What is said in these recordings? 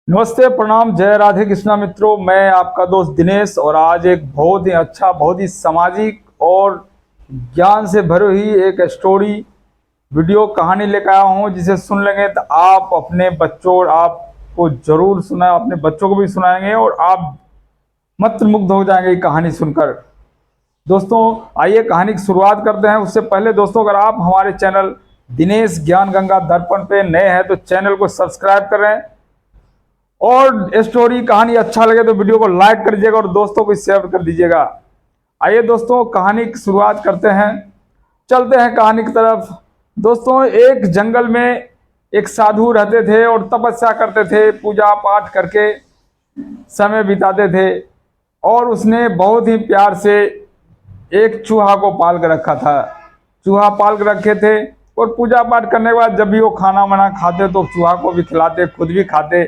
नमस्ते, प्रणाम, जय राधे कृष्णा मित्रों। मैं आपका दोस्त दिनेश और आज एक बहुत ही अच्छा, बहुत ही सामाजिक और ज्ञान से भरी हुई एक स्टोरी वीडियो कहानी लेकर आया हूँ, जिसे सुन लेंगे तो आप अपने बच्चों और आपको जरूर सुना, अपने बच्चों को भी सुनाएंगे और आप मंत्रमुग्ध हो जाएंगे ये कहानी सुनकर। दोस्तों, आइए कहानी की शुरुआत करते हैं। उससे पहले दोस्तों, अगर आप हमारे चैनल दिनेश ज्ञान गंगा दर्पण पे नए हैं तो चैनल को सब्सक्राइब करें और स्टोरी कहानी अच्छा लगे तो वीडियो को लाइक कर दीजिएगा और दोस्तों को शेयर कर दीजिएगा। आइए दोस्तों, कहानी की शुरुआत करते हैं, चलते हैं कहानी की तरफ। दोस्तों, एक जंगल में एक साधु रहते थे और तपस्या करते थे, पूजा पाठ करके समय बिताते थे। और उसने बहुत ही प्यार से एक चूहा को पाल कर रखा था। चूहा पाल कर रखे थे और पूजा पाठ करने के बाद जब भी वो खाना वाना खाते तो चूहा को भी खिलाते, खुद भी खाते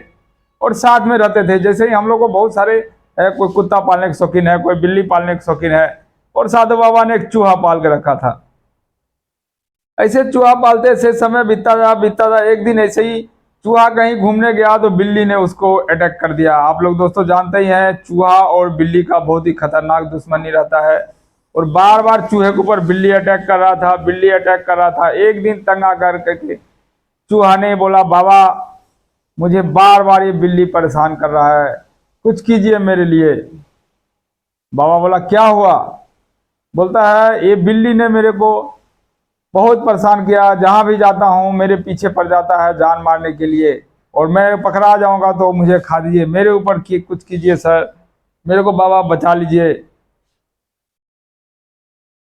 और साथ में रहते थे। जैसे ही हम लोग को बहुत सारे है, कोई कुत्ता पालने के शौकीन है, कोई बिल्ली पालने के शौकीन है, और साधु बाबा ने एक चूहा पाल के रखा था। ऐसे चूहा पालते से समय बीतता था। एक दिन ऐसे ही चूहा कहीं घूमने गया तो बिल्ली ने उसको अटैक कर दिया। आप लोग दोस्तों जानते ही हैं, चूहा और बिल्ली का बहुत ही खतरनाक दुश्मनी रहता है और बार बार चूहे के ऊपर बिल्ली अटैक कर रहा था, बिल्ली अटैक कर रहा था। एक दिन तंग आकर के चूहा ने बोला, बाबा मुझे बार बार ये बिल्ली परेशान कर रहा है, कुछ कीजिए मेरे लिए। बाबा बोला, क्या हुआ? बोलता है, ये बिल्ली ने मेरे को बहुत परेशान किया, जहां भी जाता हूं मेरे पीछे पड़ जाता है जान मारने के लिए, और मैं पकड़ा जाऊंगा तो मुझे खा दीजिए, मेरे ऊपर कुछ कीजिए सर, मेरे को बाबा बचा लीजिए।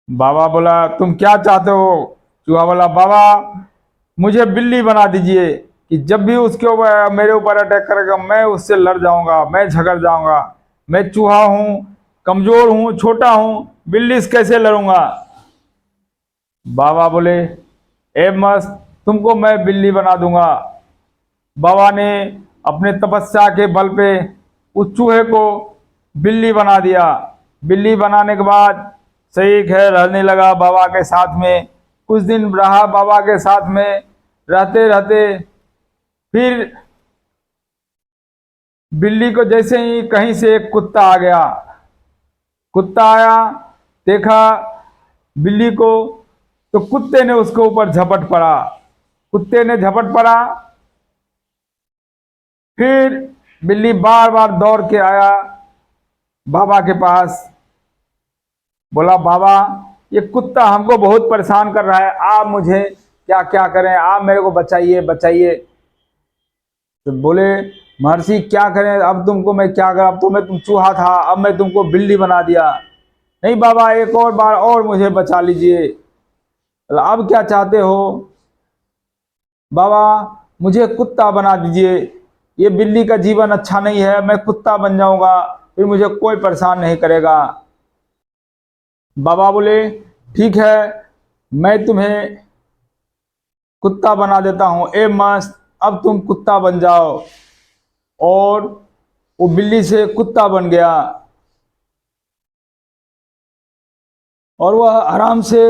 बाबा बोला, तुम क्या चाहते हो? चूहा बोला, बाबा मुझे बिल्ली बना दीजिए कि जब भी उसके ऊपर मेरे ऊपर अटैक करेगा मैं उससे लड़ जाऊंगा, मैं झगड़ जाऊंगा। मैं चूहा हूं, कमजोर हूं, छोटा हूं, बिल्ली से कैसे लड़ूंगा? बाबा बोले, ए मस्त, तुमको मैं बिल्ली बना दूंगा। बाबा ने अपने तपस्या के बल पे उस चूहे को बिल्ली बना दिया। बिल्ली बनाने के बाद सही है, रहने लगा बाबा के साथ में। कुछ दिन रहा बाबा के साथ में, रहते रहते फिर बिल्ली को जैसे ही कहीं से एक कुत्ता आ गया। कुत्ता आया, देखा बिल्ली को, तो कुत्ते ने उसके ऊपर झपट पड़ा। कुत्ते ने झपट पड़ा, फिर बिल्ली बार बार दौड़ के आया बाबा के पास। बोला, बाबा ये कुत्ता हमको बहुत परेशान कर रहा है, आप मुझे क्या क्या करें, आप मेरे को बचाइए बचाइए। तो बोले, महर्षि क्या करें, अब तुमको मैं क्या करूं, अब तो मैं तुम चूहा था, अब मैं तुमको बिल्ली बना दिया। नहीं बाबा, एक और बार और मुझे बचा लीजिए। अब क्या चाहते हो? बाबा मुझे कुत्ता बना दीजिए, ये बिल्ली का जीवन अच्छा नहीं है, मैं कुत्ता बन जाऊंगा, फिर मुझे कोई परेशान नहीं करेगा। बाबा बोले, ठीक है, मैं तुम्हें कुत्ता बना देता हूं। ए मस्त, अब तुम कुत्ता बन जाओ। और वो बिल्ली से कुत्ता बन गया और वह आराम से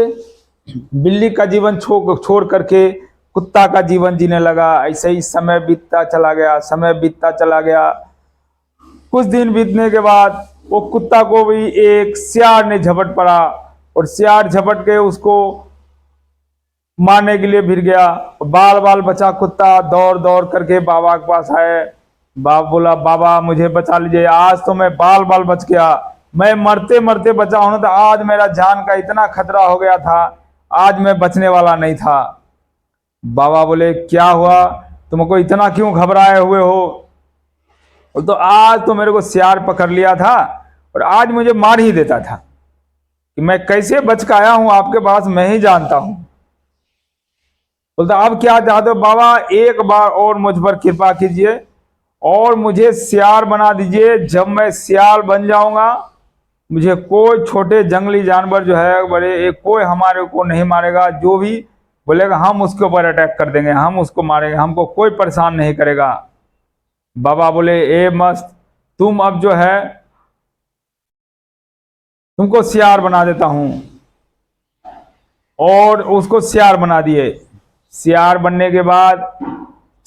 बिल्ली का जीवन छोड़ करके कुत्ता का जीवन जीने लगा। ऐसे ही समय बीतता चला गया, समय बीतता चला गया। कुछ दिन बीतने के बाद वो कुत्ता को भी एक सियार ने झपट पड़ा और सियार झपट के उसको मारने के लिए भिड़ गया। बाल बाल बचा कुत्ता दौड़ दौड़ करके बाबा के पास आए। बाबा बोला, बाबा मुझे बचा लीजिए, आज तो मैं बाल बाल बच गया, मैं मरते मरते बचा हूं, तो आज मेरा जान का इतना खतरा हो गया था, आज मैं बचने वाला नहीं था। बाबा बोले, क्या हुआ, तुमको इतना क्यों घबराए हुए हो? तो आज तो मेरे को सियार पकड़ लिया था और आज मुझे मार ही देता था, कि मैं कैसे बच के आया हूं आपके पास मैं ही जानता हूं। बोलता, अब क्या चाहते हो बाबा, एक बार और मुझ पर कृपा कीजिए और मुझे सियार बना दीजिए। जब मैं सियार बन जाऊंगा मुझे कोई छोटे जंगली जानवर जो है बड़े, एक कोई हमारे को नहीं मारेगा, जो भी बोलेगा हम उसके ऊपर अटैक कर देंगे, हम उसको मारेंगे, हमको कोई परेशान नहीं करेगा। बाबा बोले, ए मस्त, तुम अब जो है तुमको सियार बना देता हूं। और उसको सियार बना दिए। सियार बनने के बाद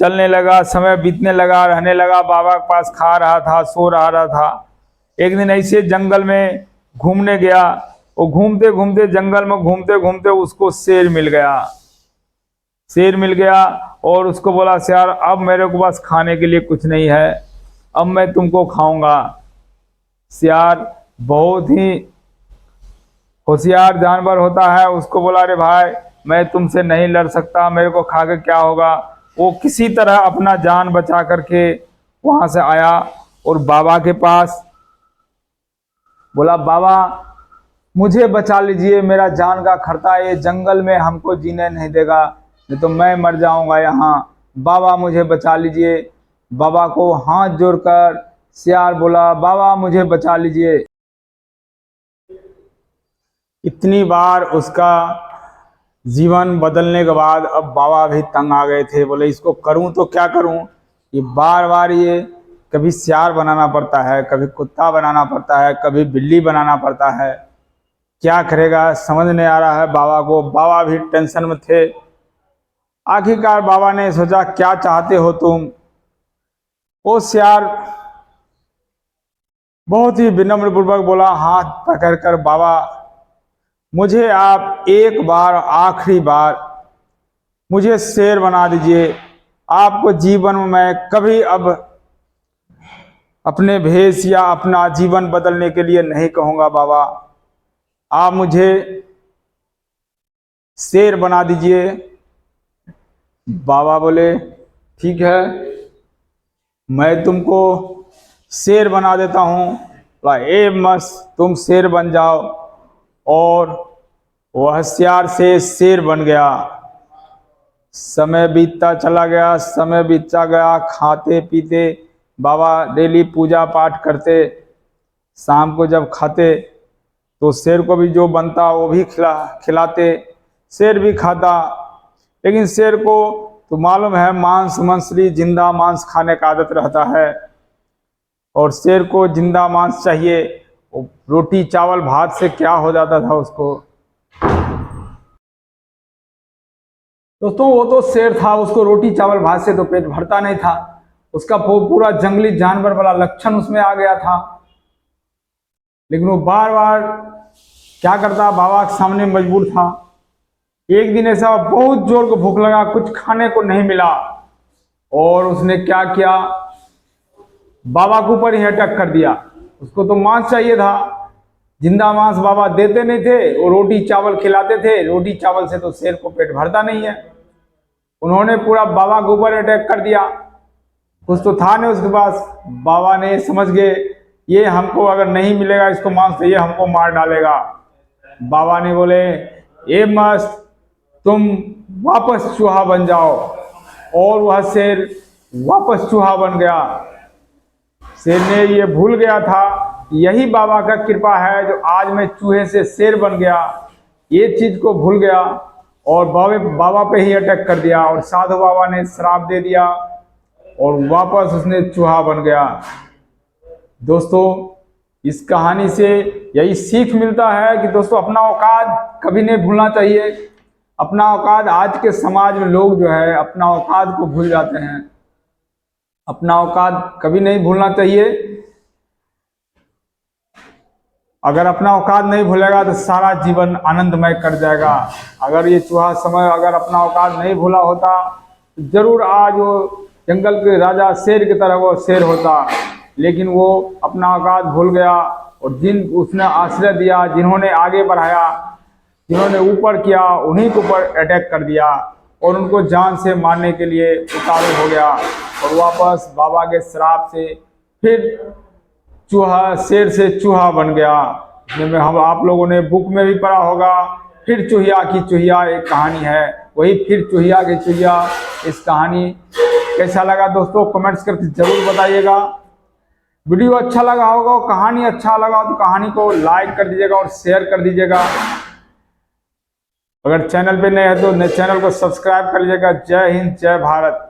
चलने लगा, समय बीतने लगा, रहने लगा, बाबा के पास खा रहा था, सो रहा था। एक दिन ऐसे जंगल में घूमने गया। वो घूमते घूमते जंगल में घूमते घूमते उसको शेर मिल गया। शेर मिल गया और उसको बोला, शेर अब मेरे को पास खाने के लिए कुछ नहीं है, अब मैं तुमको खाऊंगा। शेर बहुत ही होशियार जानवर होता है, उसको बोला, अरे भाई मैं तुमसे नहीं लड़ सकता, मेरे को खा के क्या होगा। वो किसी तरह अपना जान बचा करके वहां से आया और बाबा के पास बोला, बाबा मुझे बचा लीजिए, मेरा जान का खतरा, ये जंगल में हमको जीने नहीं देगा, नहीं तो मैं मर जाऊंगा यहाँ, बाबा मुझे बचा लीजिए। बाबा को हाथ जोड़कर शेर बोला, बाबा मुझे बचा लीजिए। इतनी बार उसका जीवन बदलने के बाद अब बाबा भी तंग आ गए थे। बोले इसको करूं तो क्या करूं, ये बार बार ये कभी शेर बनाना पड़ता है, कभी कुत्ता बनाना पड़ता है, कभी बिल्ली बनाना पड़ता है, क्या करेगा समझ नहीं आ रहा है बाबा को। बाबा भी टेंशन में थे। आखिरकार बाबा ने सोचा, क्या चाहते हो तुम। वो शेर बहुत ही विनम्र पूर्वक बोला, हाथ पकड़कर, बाबा मुझे आप एक बार, आखिरी बार मुझे शेर बना दीजिए। आपको जीवन में मैं कभी अब अपने भेष या अपना जीवन बदलने के लिए नहीं कहूँगा बाबा, आप मुझे शेर बना दीजिए। बाबा बोले, ठीक है मैं तुमको शेर बना देता हूँ। बोला, ए मस्त तुम शेर बन जाओ। और वह शेर से शेर बन गया। समय बीतता चला गया, समय बीतता गया, खाते पीते बाबा डेली पूजा पाठ करते। शाम को जब खाते तो शेर को भी जो बनता वो भी खिलाते, शेर भी खाता। लेकिन शेर को तो मालूम है मांस मछली जिंदा मांस खाने का आदत रहता है, और शेर को जिंदा मांस चाहिए। रोटी चावल भात से क्या हो जाता था उसको। दोस्तों वो तो शेर था, उसको रोटी चावल भात से तो पेट भरता नहीं था। उसका पूरा जंगली जानवर वाला लक्षण उसमें आ गया था। लेकिन वो बार बार क्या करता, बाबा के सामने मजबूर था। एक दिन ऐसा बहुत जोर को भूख लगा, कुछ खाने को नहीं मिला, और उसने क्या किया, बाबा के ऊपर ही अटैक कर दिया। उसको तो मांस चाहिए था, जिंदा मांस बाबा देते नहीं थे, वो रोटी चावल खिलाते थे। रोटी चावल से तो शेर को पेट भरता नहीं है। उन्होंने पूरा बाबा के ऊपर अटैक कर दिया। कुछ तो था नहीं उसके पास। बाबा ने समझ गए ये हमको अगर नहीं मिलेगा इसको मांस तो ये हमको मार डालेगा। बाबा ने बोले, ए मस्त तुम वापस चूहा बन जाओ। और वह शेर वापस चूहा बन गया। शेर ने ये भूल गया था, यही बाबा का कृपा है जो आज मैं चूहे से शेर बन गया। ये चीज को भूल गया और बाबा पे ही अटैक कर दिया, और साधु बाबा ने श्राप दे दिया और वापस उसने चूहा बन गया। दोस्तों इस कहानी से यही सीख मिलता है कि दोस्तों अपना औकात कभी नहीं भूलना चाहिए। अपना औकात, आज के समाज में लोग जो है अपना औकात को भूल जाते हैं। अपना औकात कभी नहीं भूलना चाहिए। अगर अपना औकात नहीं भूलेगा तो सारा जीवन आनंदमय कर जाएगा। अगर ये चूहा समय अगर अपना औकात नहीं भूला होता तो जरूर आज वो जंगल के राजा शेर की तरह वो शेर होता। लेकिन वो अपना औकात भूल गया, और जिन उसने आश्रय दिया, जिन्होंने आगे बढ़ाया, जिन्होंने ऊपर किया, उन्हीं के ऊपर अटैक कर दिया और उनको जान से मारने के लिए उतारू हो गया। और वापस बाबा के श्राप से फिर चूहा, शेर से चूहा बन गया। जिसमें हम आप लोगों ने बुक में भी पढ़ा होगा, फिर चूहिया की चूहिया एक कहानी है, वही फिर चूहिया की चूहिया। इस कहानी कैसा लगा दोस्तों कमेंट्स करके जरूर बताइएगा। वीडियो अच्छा लगा होगा, कहानी अच्छा लगा तो कहानी को लाइक कर दीजिएगा और शेयर कर दीजिएगा। अगर चैनल पे नए हैं तो चैनल को सब्सक्राइब कर लीजिएगा। जय हिंद, जय भारत।